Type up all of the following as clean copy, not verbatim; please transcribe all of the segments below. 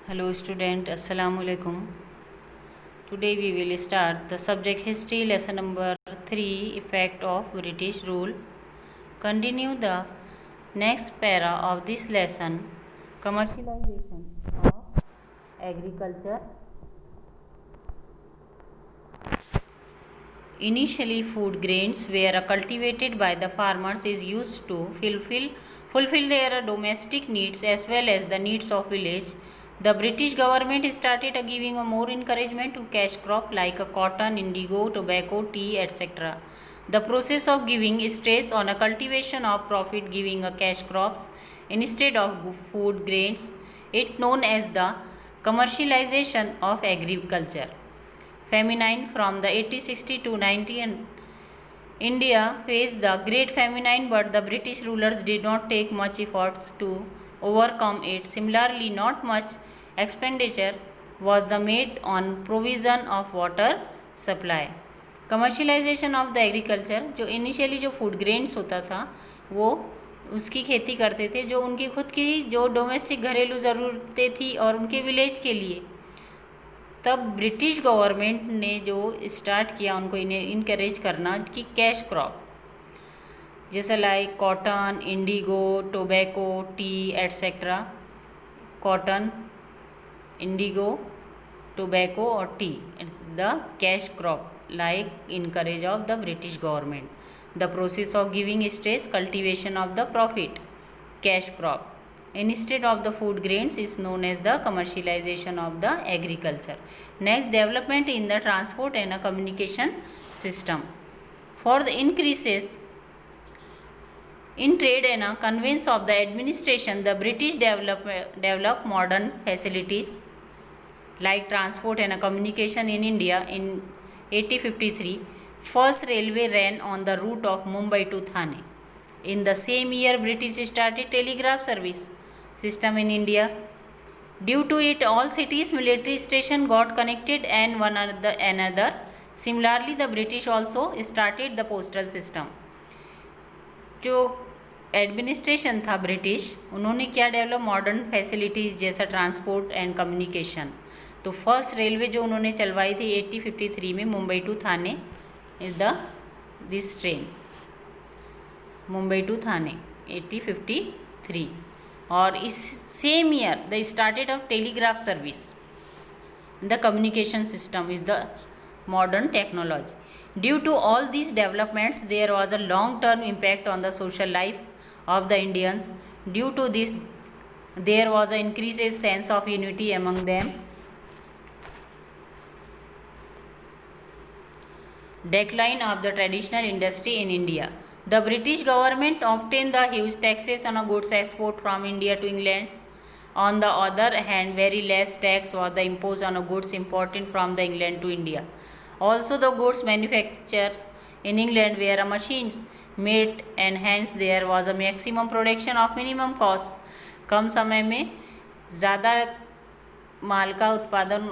Hello student, Assalamu alaikum. Today we will start the subject history lesson number 3, effect of British rule. Continue the next para of this lesson, commercialization of agriculture. Initially, food grains were cultivated by the farmers is used to fulfill their domestic needs as well as the needs of village. The British government started giving a more encouragement to cash crop like cotton, indigo, tobacco, tea, etc. The process of giving stress on a cultivation of profit giving a cash crops instead of food grains. It known as the commercialization of agriculture. Famine from the 1860 to 19. India faced the Great Famine, but the British rulers did not take much efforts to overcome it. Similarly, not much expenditure was the made on provision of water supply. Commercialisation of the agriculture, जो initially जो food grains होता था वो उसकी खेती करते थे, जो उनकी खुद की जो डोमेस्टिक घरेलू ज़रूरतें थी और उनके विलेज के लिए। तब ब्रिटिश गवर्नमेंट ने जो स्टार्ट किया उनको इन्हें इनकरेज करना कि कैश क्रॉप जैसे like cotton, indigo, tobacco, tea etcetera. Cotton, indigo, tobacco और tea it's the cash crop like encourage of the British government. The process of giving stress cultivation of the profit cash crop instead of the food grains is known as the commercialization of the agriculture. Next, development in the transport and communication system. For the increases in trade and conveyance of the administration, the British develop modern facilities like transport and communication in India. In 1853, first railway ran on the route of Mumbai to Thane. In the same year, British started telegraph service system in India. Due to it, all cities military station got connected and one another. Similarly, the British also started the postal system. जो administration था British, उन्होंने क्या develop modern facilities जैसा transport and communication. तो first railway जो उन्होंने चलवाई थी 1853 में Mumbai to Thane is this train Mumbai to Thane 1853। और इस same year the started of telegraph service. The communication system is the modern technology. Due to all these developments, there was a long-term impact on the social life of the Indians. Due to this, there was an increased sense of unity among them. Decline of the traditional industry in India. The British government obtained the huge taxes on goods export from India to England. On the other hand, very less tax was imposed on goods imported from the England to India. Also, the goods manufactured in England were machines made and hence there was a maximum production of minimum cost. कम समय में ज़्यादा माल का उत्पादन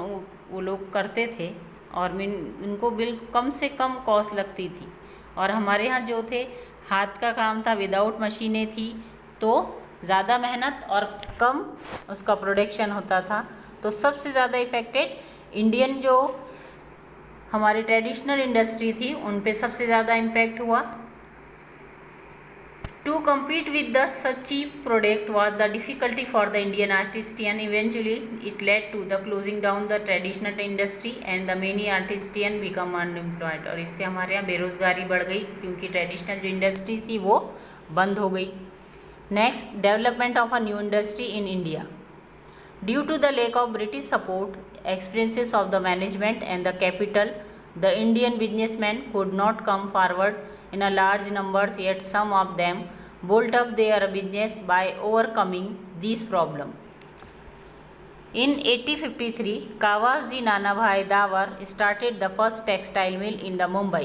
वो लोग करते थे और इनको बिल कम से कम कॉस्ट लगती थी। और हमारे यहाँ जो थे हाथ का काम था, विदाउट मशीनें थी, तो ज़्यादा मेहनत और कम उसका प्रोडक्शन होता था। तो सबसे ज़्यादा इफ़ेक्टेड इंडियन जो हमारी ट्रेडिशनल इंडस्ट्री थी उन पे सबसे ज़्यादा इम्पैक्ट हुआ। To compete with the such cheap product was the difficulty for the Indian artisan. Eventually it led to the closing down the traditional industry and the many artisan become unemployed. और इससे हमारे यहाँ बेरोज़गारी बढ़ गई क्योंकि traditional जो industry थी वो बंद हो गई। Next, development of a new industry in India. Due to the lack of British support, experiences of the management and the capital, the Indian businessmen could not come forward in a large numbers, yet some of them built up their business by overcoming these problems. In 1853, Kawaji Nanabhai Dawar started the first textile mill in the Mumbai.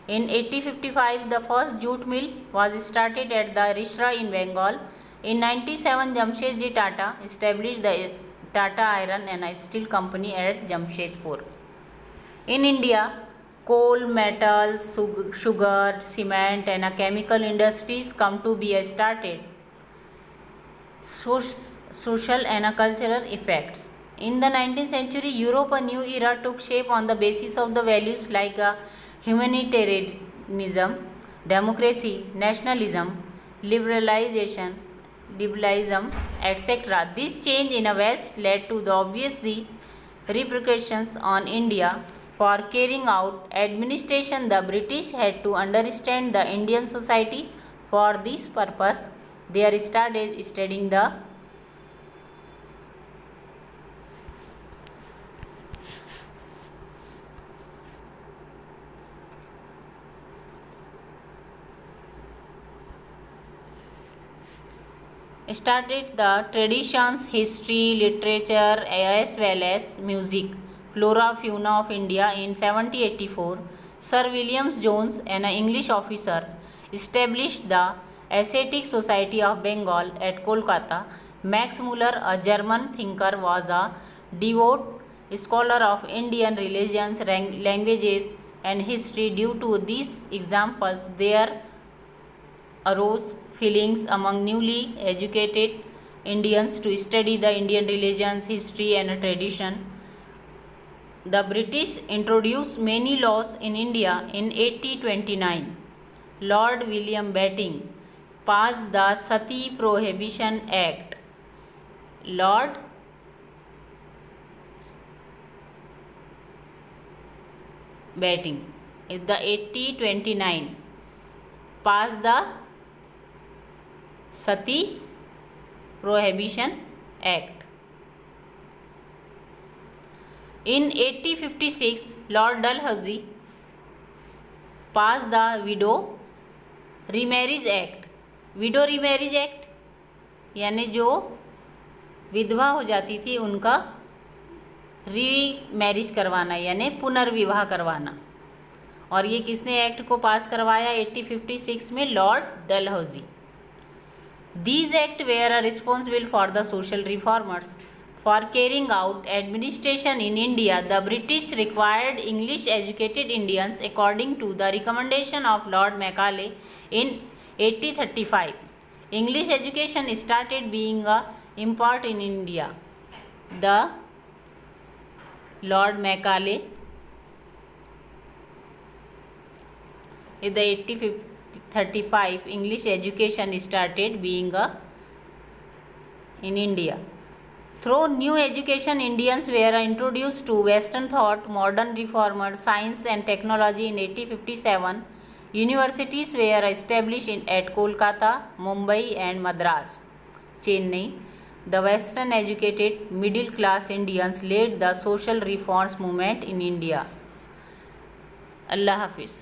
In 1855, the first jute mill was started at the Risra in Bengal. In 97, Jamshedji Tata established the Tata Iron and Steel Company at Jamshedpur. In India, coal, metals, sugar, cement and chemical industries come to be started. Social and cultural effects. In the 19th century, Europe, a new era took shape on the basis of the values like humanitarianism, democracy, nationalism, liberalism, etc. This change in the West led to the obvious repercussions on India. For carrying out administration, the British had to understand the Indian society. For this purpose, they started studying the traditions, history, literature, as well as music, flora, fauna of India. In 1784, Sir William Jones, an English officer, established the Ascetic Society of Bengal at Kolkata. Max Muller, a German thinker, was a devout scholar of Indian religions, languages, and history. Due to these examples, there arose feelings among newly educated Indians to study the Indian religions, history, and tradition. The British introduced many laws in India. In 1829, Lord William Bentinck passed the Sati Prohibition Act. Lord Bentinck is the 1829 passed the Sati Prohibition Act. In 1856, Lord Dalhousie passed the Widow Remarriage Act. Window remarriage act यानी जो विधवा हो जाती थी उनका remarriage करवाना यानी पुनर्विवाह करवाना। और ये किसने एक्ट को पास करवाया? 1856 में Lord Dalhousie. These acts were responsible for the social reformers. For carrying out administration in India, the British required English educated Indians according to the recommendation of Lord Macaulay in 1835. English education started being import in India. The Lord Macaulay in the 1835 English education started being in India. Through new education, Indians were introduced to Western thought, modern reformers, science and technology. In 1857, universities were established at Kolkata, Mumbai and Madras, Chennai. The Western educated middle class Indians led the social reforms movement in India. Allah Hafiz.